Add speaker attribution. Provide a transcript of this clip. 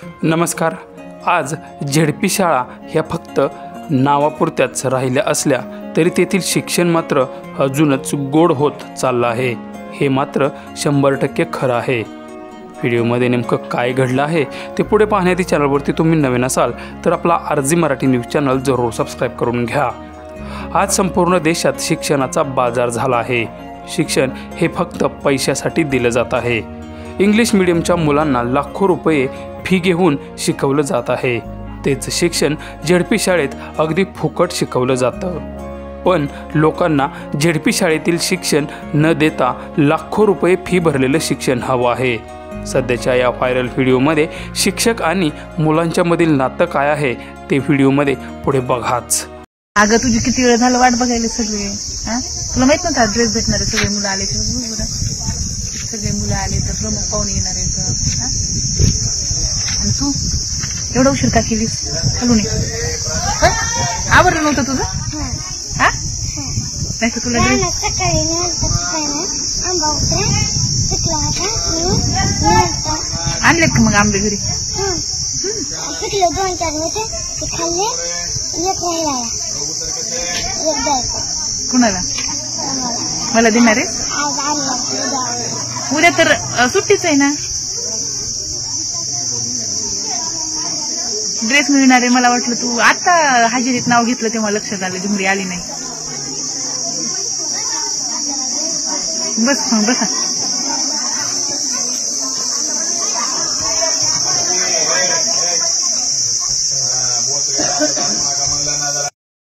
Speaker 1: नमस्कार। आज झेडपी शाळा ह्या फक्त नावापुरत्याच राहिल्या असल्या तरी तेथील शिक्षण मात्र अजूनच गोड होत चाललं आहे। हे मात्र 100% खरं आहे। व्हिडिओमध्ये नेमकं काय घडलं आहे ते पुढे पाहण्याआधी चॅनलवरती तुम्ही नवीन असाल तर आपला आरजी मराठी न्यूज चॅनल जरूर सबस्क्राइब करून घ्या। आज संपूर्ण देशात शिक्षणाचा बाजार झाला आहे। शिक्षण हे फक्त पैशासाठी दिलं जात आहे। इंग्लिश मीडियमच्या मुलांना लाखो रुपये फी घेऊन शिकवलं जात आहे। तेच शिक्षण झेडपी शाळेत अगदी फुकट शिकवलं जातं। पण लोकांना झेडपी शाळेतील शिक्षण न देता लाखो रुपये फी भरलेलं शिक्षण हवं आहे। सध्याच्या या व्हायरल व्हिडिओमध्ये शिक्षक आणि मुलांच्या मधील नातं काय आहे ते व्हिडिओमध्ये पुढे बघाच।
Speaker 2: अगं तुझी किती वेळ झालं वाट बघायला सगळे। तुला माहित नव्हता ड्रेस भेटणार आहे, सगळे मुलं आले सगळे मुलं आले तर प्रमुख पाहुणे येणार आहेत। आणि तू एवढा उशीर का केलीस? खालून आवरलं नव्हतं तुझं? नाही तर तुला आणले का मग आंबे घरी?
Speaker 3: पिकले 2-4 होते ते खाल्ले, एक नाही राहिला, एक द्यायचा।
Speaker 2: कुणाला? मला देणार आहे? उद्या तर सुट्टीच आहे ना। ड्रेस मिळणार आहे। मला वाटलं तू आता हजेरीत नाव घेतलं तेव्हा लक्षात आलं, झुमरी आली नाही। बस बसा।